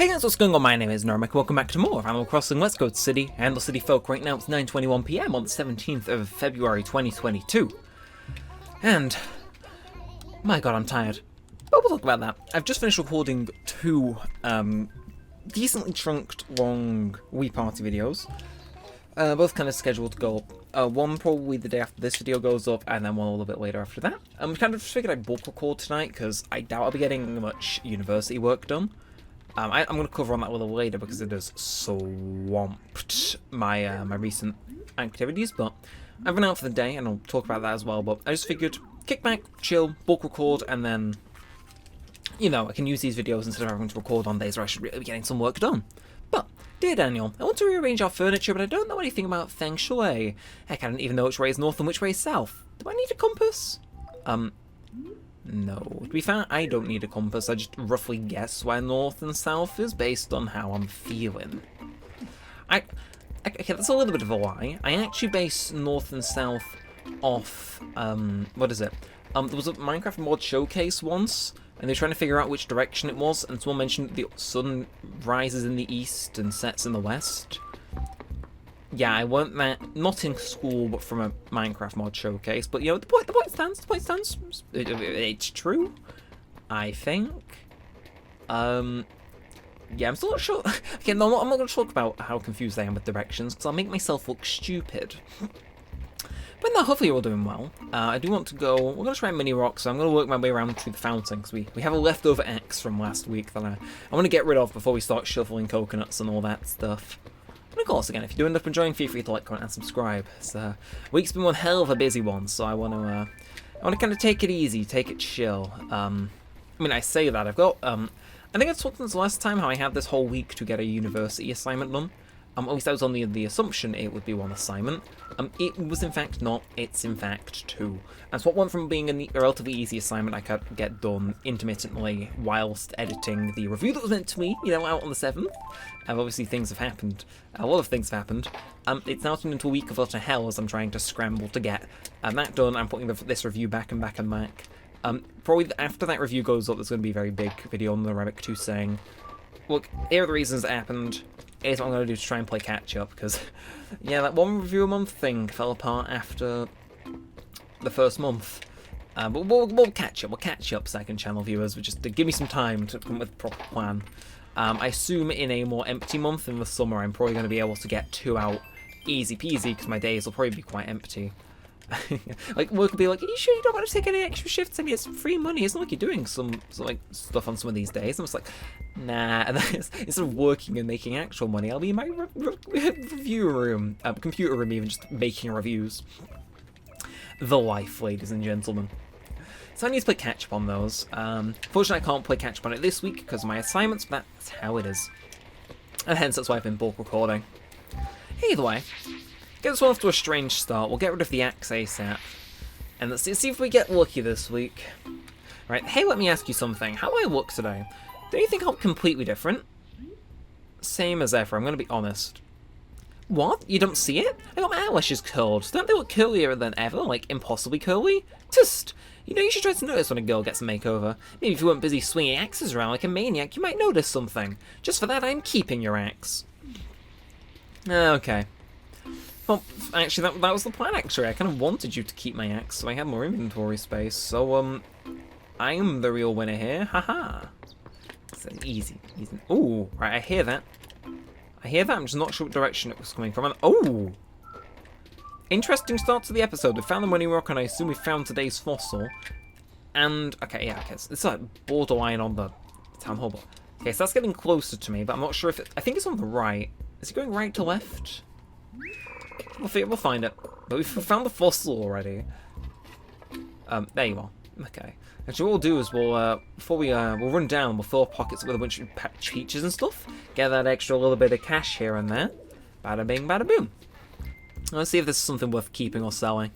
Hey guys, what's going on? My name is Neremik. Welcome back to more of Animal Crossing Let's Go to City and the City Folk. Right now it's 9:21 PM on the 17th of February 2022. And, my god, I'm tired. But we'll talk about that. I've just finished recording two decently chunked, long Wii Party videos. Both kind of scheduled to go up. One probably the day after this video goes up, and then one a little bit later after that. Kind of figured I'd bulk record tonight, because I doubt I'll be getting much university work done. I'm going to cover on that a little later because it has swamped my my recent activities, but I've been out for the day and I'll talk about that as well. But I just figured, kick back, chill, bulk record, and then, you know, I can use these videos instead of having to record on days where I should really be getting some work done. But, dear Daniel, I want to rearrange our furniture, but I don't know anything about Feng Shui. Heck, I don't even know which way is north and which way is south. Do I need a compass? No. To be fair, I don't need a compass. I just roughly guess where north and south is based on how I'm feeling. Okay, that's a little bit of a lie. I actually base north and south off, what is it? There was a Minecraft mod showcase once, and they were trying to figure out which direction it was, and someone mentioned the sun rises in the east and sets in the west. Yeah, I learnt that, not in school, but from a Minecraft mod showcase. But, you know, the point stands, it's true, I think. Yeah, I'm still not sure. Okay, no, I'm not going to talk about how confused I am with directions, because I'll make myself look stupid. But no, hopefully you're all doing well. I do want to go, we're going to try Mini Rock, so I'm going to work my way around through the fountain, because we have a leftover axe from last week that I want to get rid of before we start shuffling coconuts and all that stuff. And of course, again, if you do end up enjoying, feel free to like, comment, and subscribe. Week's been one hell of a busy one, so I want to kind of take it easy, take it chill. I mean, I say that I've got I think I talked this last time how I had this whole week to get a university assignment done. At least I was on the assumption it would be one assignment. It was in fact not. It's in fact two. And so what went from being a relatively easy assignment I could get done intermittently whilst editing the review that was meant to be, you know, out on the 7th. Obviously things have happened. A lot of things have happened. It's now turned into a week of utter hell as I'm trying to scramble to get that done. I'm putting this review back and back and back. Probably after that review goes up, there's going to be a very big video on the Neremik 2 saying, look, here are the reasons it happened. Here's what I'm going to do to try and play catch-up, because, yeah, that one review a month thing fell apart after the first month. But we'll catch up. We'll catch up, second channel viewers. Just to give me some time to come up with a proper plan. I assume in a more empty month in the summer, I'm probably going to be able to get 2 out easy peasy, because my days will probably be quite empty. Like, work will be like, are you sure you don't want to take any extra shifts? I mean, it's free money. It's not like you're doing some like, stuff on some of these days. I'm just like, nah. And then instead of working and making actual money, I'll be in my review room, computer room even, just making reviews. The life, ladies and gentlemen. So I need to play catch-up on those. Fortunately, I can't play catch-up on it this week because of my assignments, but that's how it is. And hence, that's why I've been bulk recording. Either way, get this one off to a strange start. We'll get rid of the axe ASAP. And let's see if we get lucky this week. Right, hey, let me ask you something. How do I look today? Don't you think I'm completely different? Same as ever, I'm going to be honest. What? You don't see it? I got my eyelashes curled. Don't they look curlier than ever? Like, impossibly curly? Tust! You know, you should try to notice when a girl gets a makeover. Maybe if you weren't busy swinging axes around like a maniac, you might notice something. Just for that, I'm keeping your axe. Okay. Well, actually, that was the plan, actually. I kind of wanted you to keep my axe, so I had more inventory space. So, I am the real winner here. Haha. It's easy. Ooh, right, I hear that. I'm just not sure what direction it was coming from. And, oh! Interesting start to the episode. We found the Money Rock, and I assume we found today's fossil. And, okay, yeah, okay, it's like borderline on the town hall. Okay, so that's getting closer to me, but I'm not sure if I think it's on the right. Is it going right to left? We'll find it. But we've found the fossil already. There you are. Okay. Actually, what we'll do is before we'll run down, we'll fill our pockets with a bunch of peaches and stuff. Get that extra little bit of cash here and there. Bada bing, bada boom. Let's see if this is something worth keeping or selling.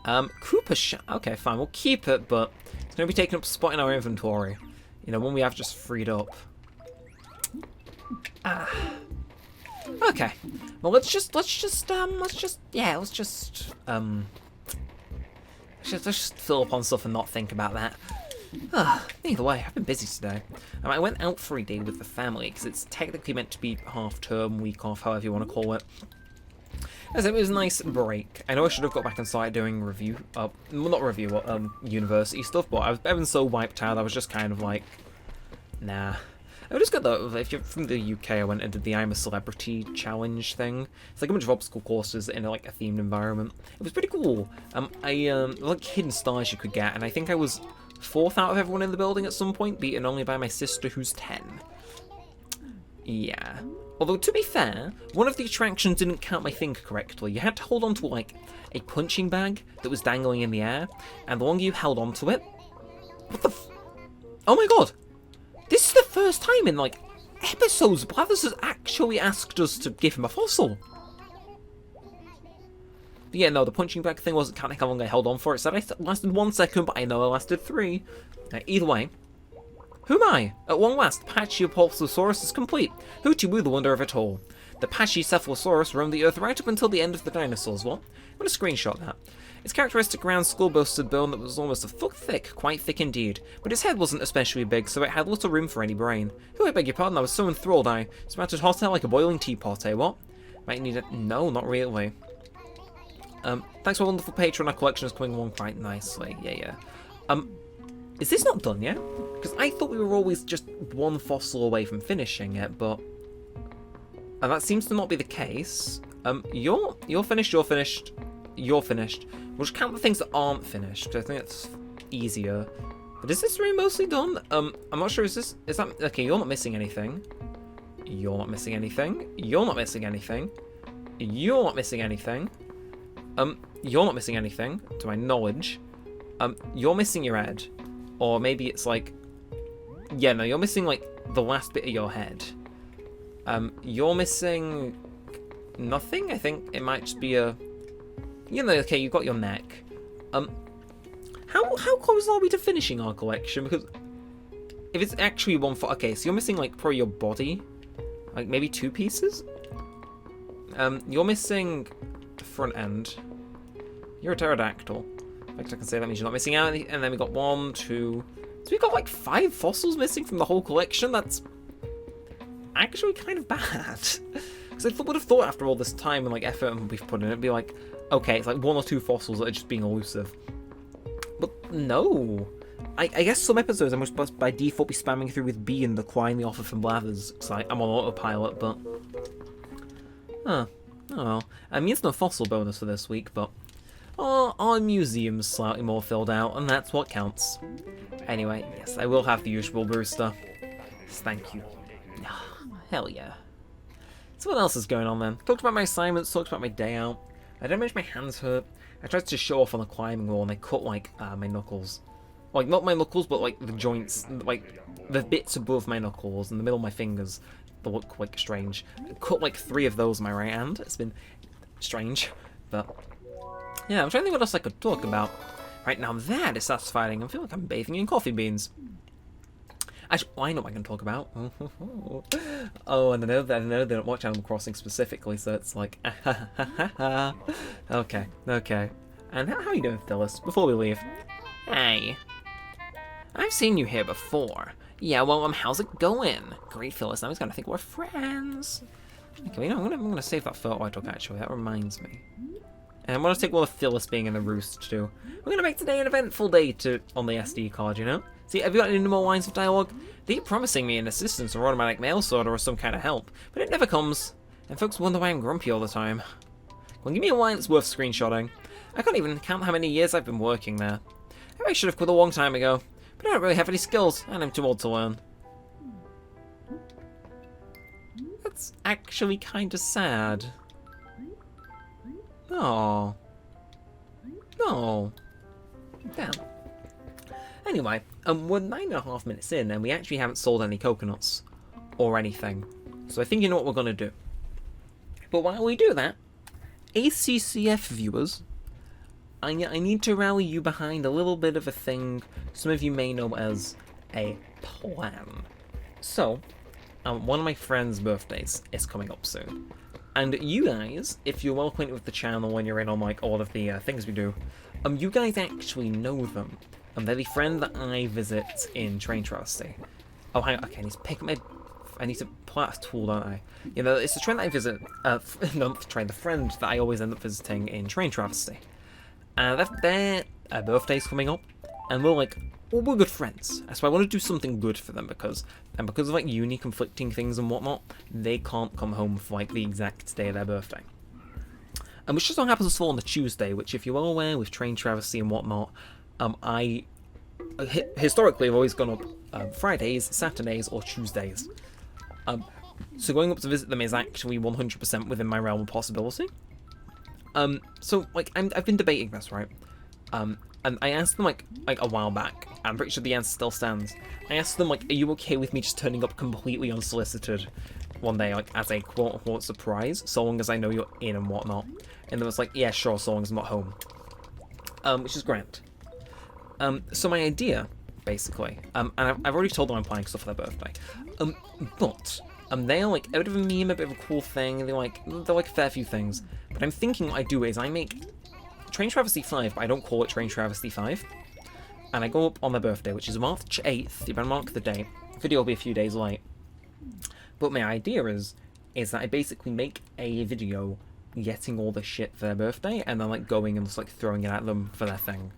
Cooper okay, fine, we'll keep it, but it's going to be taking up a spot in our inventory. You know, one we have just freed up. Okay. Well, let's just fill up on stuff and not think about that. Either way, I've been busy today. I went out for a day with the family, because it's technically meant to be half-term, week off, however you want to call it. As it was a nice break. I know I should have got back and started doing review, well, not review, university stuff, but I've been so wiped out, I was just kind of like, nah. It was good though. If you're from the UK, I went and did the I'm a Celebrity challenge thing. It's like a bunch of obstacle courses in like a themed environment. It was pretty cool. Like hidden stars you could get, and I think I was 4th out of everyone in the building at some point, beaten only by my sister who's 10. Yeah. Although, to be fair, one of the attractions didn't count my finger correctly. You had to hold onto, like, a punching bag that was dangling in the air, and the longer you held onto it... What the Oh my god! This is the first time in, like, episodes Blathers has actually asked us to give him a fossil. But yeah, no, the punching bag thing wasn't counting how long I held on for. It said I lasted 1 second, but I know I lasted 3. Either way... Who am I? At long last, Pachycephalosaurus is complete. Who to woo the wonder of it all? The Pachycephalosaurus roamed the earth right up until the end of the dinosaurs. What? I'm going to screenshot that. Its characteristic round skull boasted bone that was almost a foot thick, quite thick indeed. But its head wasn't especially big, so it had little room for any brain. Oh, I beg your pardon, I was so enthralled I spattered hot air like a boiling teapot, eh, what? Might need it. No, not really. Thanks for a wonderful patron, our collection is coming along quite nicely. Yeah. Is this not done yet? Because I thought we were always just 1 fossil away from finishing it, but... And that seems to not be the case. You're finished, you're finished, you're finished. We'll just count the things that aren't finished. I think that's easier. But is this room mostly done? I'm not sure, is that... Okay, you're not missing anything. You're not missing anything. You're not missing anything. You're not missing anything. You're not missing anything, to my knowledge. You're missing your head. Or maybe it's like... Yeah, no, you're missing, like, the last bit of your head. You're missing... nothing? I think it might just be a... You know, okay, you've got your neck. How close are we to finishing our collection? Because if it's actually 1 foot... Okay, so you're missing, like, probably your body. Like, maybe 2 pieces? You're missing the front end. You're a pterodactyl. In fact, I can say that means you're not missing out. And then we got 1, 2... So we got like 5 fossils missing from the whole collection. That's actually kind of bad. Because I would have thought after all this time and like effort we've put in, it'd be like, okay, it's like 1 or 2 fossils that are just being elusive. But no. I guess some episodes I'm supposed to by default be spamming through with B and decline the offer from Blathers. Because I'm on autopilot, but... Huh. Oh well. I mean, it's no fossil bonus for this week, but... Oh, our museum's slightly more filled out, and that's what counts. Anyway, yes, I will have the usual booster. Thank you. Hell yeah. So what else is going on then? Talked about my assignments, talked about my day out. I don't mention my hands hurt. I tried to show off on the climbing wall and I cut like my knuckles. Like not my knuckles, but like the joints, like the bits above my knuckles and the middle of my fingers that look like strange. I cut like 3 of those in my right hand. It's been strange, but... Yeah, I'm trying to think what else I could talk about. Right now, that is satisfying. I feel like I'm bathing in coffee beans. Actually, I know what I can talk about. Oh, and I know they don't watch Animal Crossing specifically, so it's like, okay. And how are you doing, Phyllis? Before we leave. Hey. I've seen you here before. Yeah, well, how's it going? Great, Phyllis. Now he's gonna think we're friends. Okay, you know, I'm gonna save that photo I took, actually. That reminds me. And I'm going to take all of Phyllis being in the roost, too. We're going to make today an eventful day on the SD card, you know? See, have you got any more lines of dialogue? They keep promising me an assistance or automatic mail sorter or some kind of help, but it never comes. And folks wonder why I'm grumpy all the time. Well, give me a line that's worth screenshotting. I can't even count how many years I've been working there. I should have quit a long time ago, but I don't really have any skills, and I'm too old to learn. That's actually kind of sad. Oh. No. Damn. Anyway, we're 9.5 minutes in and we actually haven't sold any coconuts or anything. So I think you know what we're going to do. But while we do that, ACCF viewers, I need to rally you behind a little bit of a thing some of you may know as a plan. So, one of my friends' birthdays is coming up soon. And you guys, if you're well acquainted with the channel when you're in on like all of the things we do, you guys actually know them. They're the friend that I visit in Train Travesty. Oh, hang on. Okay, I need to pick up my... I need to pull out a tool, don't I? You know, it's the train that I visit... no, not the train. The friend that I always end up visiting in Train Travesty. Their birthday's coming up. And we're like... Well, we're good friends. So I want to do something good for them because of like uni conflicting things and whatnot, they can't come home for like the exact day of their birthday. And which just so happens to fall on the Tuesday, which if you're well aware with Train Travesty and whatnot, historically I've always gone up Fridays, Saturdays, or Tuesdays. So going up to visit them is actually 100% within my realm of possibility. So like I've been debating this, right? And I asked them like a while back. I'm pretty sure the answer still stands. I asked them like, are you okay with me just turning up completely unsolicited one day, like as a quote-unquote surprise, so long as I know you're in and whatnot? And they was like, yeah, sure, so long as I'm not home. Which is grand. So my idea, basically, and I've already told them I'm planning stuff for their birthday. But they're like a bit of a meme, a bit of a cool thing. They're like a fair few things. But I'm thinking what I do is I make Train Travesty 5, but I don't call it Train Travesty 5. And I go up on their birthday, which is March 8th. You better mark the date. The video will be a few days late. But my idea is that I basically make a video getting all the shit for their birthday, and then like going and just like throwing it at them for their thing.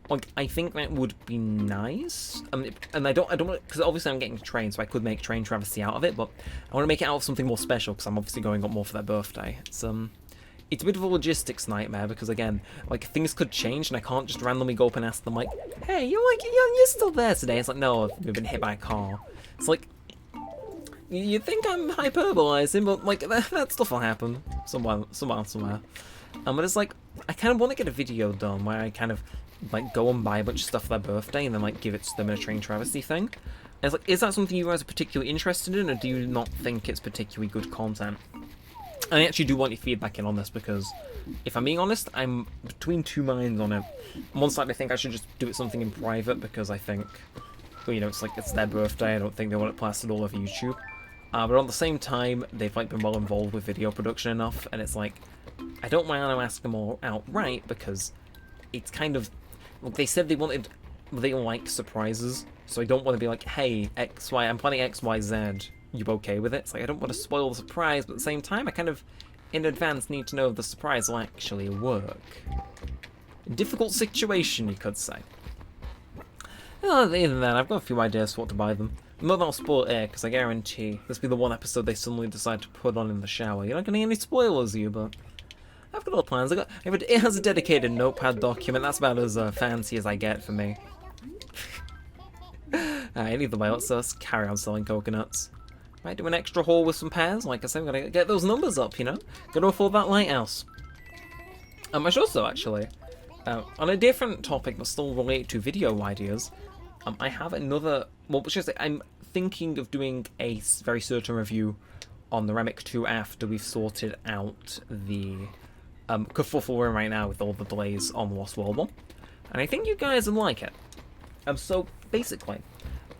Like, I think that would be nice. And I don't because obviously I'm getting to train, so I could make Train Travesty out of it, but I want to make it out of something more special because I'm obviously going up more for their birthday. It's a bit of a logistics nightmare because, again, like, things could change and I can't just randomly go up and ask them, like, hey, you're still there today? It's like, no, I've been hit by a car. It's like, you think I'm hyperbolizing, but, like, that stuff will happen somewhere. But it's like, I kind of want to get a video done where I kind of, like, go and buy a bunch of stuff for their birthday and then, like, give it to them in a Train Travesty thing. And it's like, is that something you guys are particularly interested in, or do you not think it's particularly good content? I actually do want your feedback in on this because, if I'm being honest, I'm between two minds on it. On one side, I think I should just do it something in private because I think, well, you know, it's like it's their birthday. I don't think they want it plastered all over YouTube. But on the same time, they've like been well involved with video production enough, and it's like I don't want to ask them all outright because it's kind of like they said they like surprises, so I don't want to be like, hey, I'm planning X, Y, Z. You okay with it? It's like I don't want to spoil the surprise, but at the same time, I kind of, in advance, need to know if the surprise will actually work. Difficult situation, you could say. Other than that, I've got a few ideas for what to buy them. Not that I'll spoil it, because I guarantee this will be the one episode they suddenly decide to put on in the shower. You're not getting any spoilers, you, but I've got all plans. It has a dedicated notepad document. That's about as fancy as I get for me. Either way, let's carry on selling coconuts. Might do an extra haul with some pears. Like I said, I'm gonna get those numbers up, you know? Gotta afford that lighthouse. I should also, actually, on a different topic but still related to video ideas, I have another... Well, should I say, I'm thinking of doing a very certain review on the Neremik 2 after we've sorted out the kerfuffle we're in right now with all the delays on the Lost World one. And I think you guys would like it. So, basically...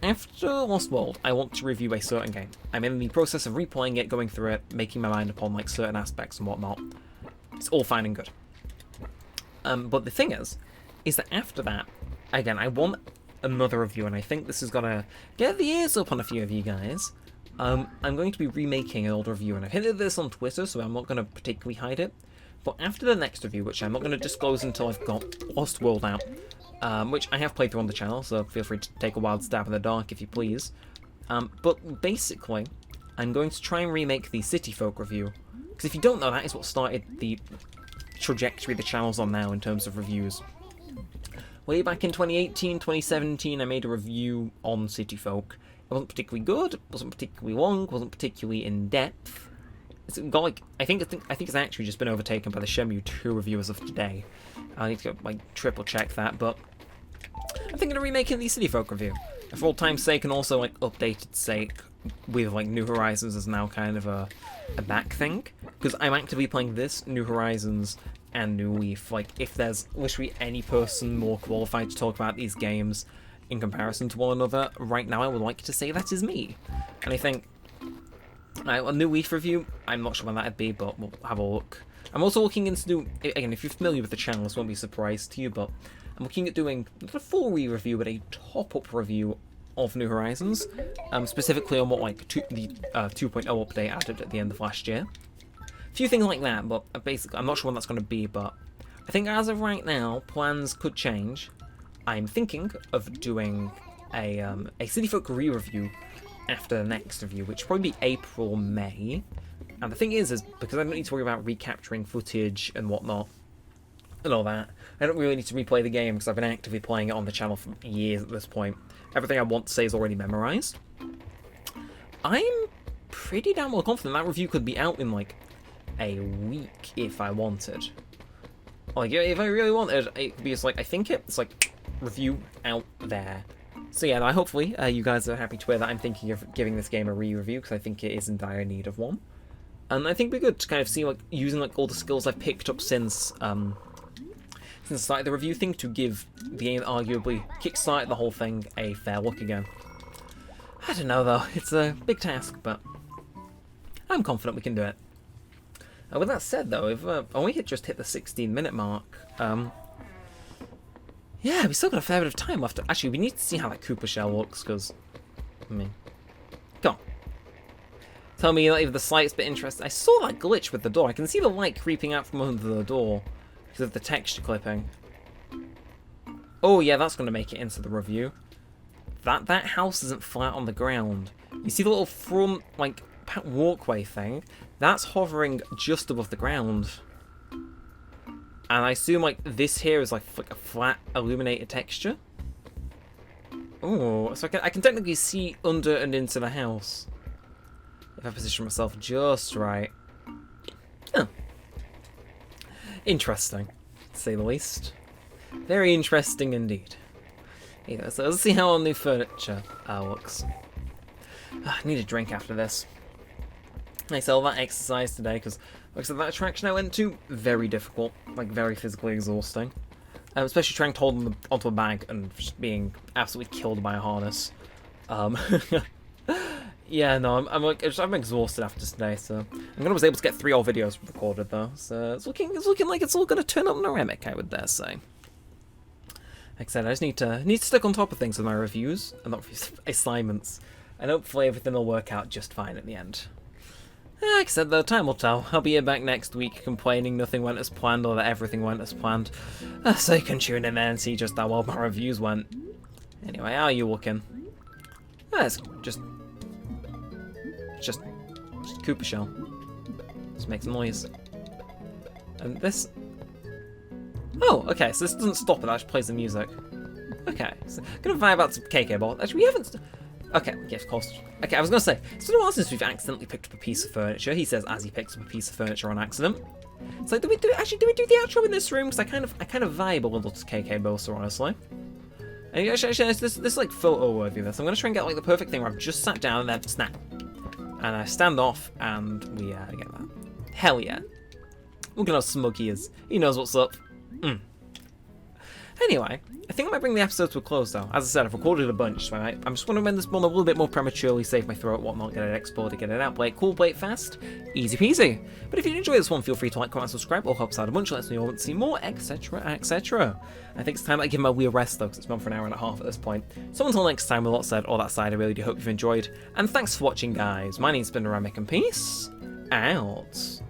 After Lost World, I want to review a certain game. I'm in the process of replaying it, going through it, making my mind upon like certain aspects and whatnot. It's all fine and good. But the thing is that after that, again, I want another review, and I think this is gonna get the ears up on a few of you guys. I'm going to be remaking an old review, and I've hinted this on Twitter, so I'm not going to particularly hide it. But after the next review, which I'm not going to disclose until I've got Lost World out, which I have played through on the channel, so feel free to take a wild stab in the dark if you please. But basically, I'm going to try and remake the City Folk review, because if you don't know, that is what started the trajectory the channel's on now in terms of reviews. Way back in 2018, 2017, I made a review on City Folk. It wasn't particularly good, wasn't particularly long, wasn't particularly in depth. It's got like I think it's actually just been overtaken by the Shenmue 2 review as of today. I need to go, like triple check that, but I'm thinking of remaking the City Folk review. For old time's sake and also like updated sake, with like New Horizons is now kind of a back thing. Because I'm actively playing this, New Horizons, and New Leaf. Like if there's literally any person more qualified to talk about these games in comparison to one another, right now I would like to say that is me. And I think a New Leaf review, I'm not sure when that'd be, but we'll have a look. I'm also looking into again, if you're familiar with the channel, this won't be a surprise to you, but I'm looking at doing not a full re-review, but a top-up review of New Horizons, specifically on what like the 2.0 update added at the end of last year. A few things like that, but basically I'm not sure when that's going to be, but I think as of right now, plans could change. I'm thinking of doing a City Folk re-review after the next review, which will probably be April, May. And the thing is because I don't need to worry about recapturing footage and whatnot, and all that, I don't really need to replay the game because I've been actively playing it on the channel for years at this point. Everything I want to say is already memorized. I'm pretty damn well confident that review could be out in like a week if I wanted. Like, if I really wanted, it could be just like, I think it's like review out there. So yeah, hopefully you guys are happy to hear that I'm thinking of giving this game a re-review because I think it is in dire need of one. And I think it'd be good to kind of see like using like all the skills I've picked up since I started the review thing to give the game arguably kickstarted the whole thing a fair look again. I don't know though, it's a big task, but I'm confident we can do it. With that said though, if we had just hit the 16-minute mark, yeah, we still got a fair bit of time left. Actually, we need to see how that Cooper shell looks, because, I mean, come on. Tell me like, if the slightest bit interesting. I saw that glitch with the door. I can see the light creeping out from under the door because of the texture clipping. Oh yeah, that's going to make it into the review. That house isn't flat on the ground. You see the little front, like, walkway thing? That's hovering just above the ground. And I assume, like, this here is, like a flat, illuminated texture. Oh, so I can technically see under and into the house. If I position myself just right. Oh. Interesting, to say the least. Very interesting indeed. Yeah, so let's see how our new furniture looks. I need a drink after this. I saw that exercise today because, like I said, that attraction I went to, very difficult, like very physically exhausting. Especially trying to hold onto a bag and just being absolutely killed by a harness. Yeah, no, I'm exhausted after today, so I'm gonna was able to get 3 old videos recorded though, so it's looking like it's all gonna turn up Neremik, I would dare say. Like I said, I just need to stick on top of things with my reviews and not assignments, and hopefully everything will work out just fine at the end. Like I said, though, time will tell. I'll be here back next week complaining nothing went as planned or that everything went as planned, so you can tune in there and see just how well my reviews went. Anyway, how are you looking? It's just Cooper shell. Just make some noise. And this... Oh, okay, so this doesn't stop it, that just plays the music. Okay, so gonna vibe out some KK ball. Actually, we haven't... Okay, yes, of course. Okay, I was gonna say, it's been a while since we've accidentally picked up a piece of furniture. He says as he picks up a piece of furniture on accident. It's like, do we do the outro in this room? Because I kind of vibe a little to KK Bosa, honestly. And actually, this like photo worthy. This I'm gonna try and get like the perfect thing where I've just sat down and then snap, and I stand off and we get that. Hell yeah! Look at how smug he is. He knows what's up. Anyway, I think I might bring the episode to a close though. As I said, I've recorded a bunch, so I'm just going to end this one a little bit more prematurely, save my throat, whatnot, get it exported, get it out, play it cool, play it fast, easy peasy. But if you enjoy this one, feel free to like, comment, subscribe, all helps out a bunch, lets me know you want to see more, etc, etc. I think it's time I give my wheel rest though, because it's been for an hour and a half at this point. So until next time, with a lot said, all that side, I really do hope you've enjoyed, and thanks for watching guys. My name's been Neremik, and peace out.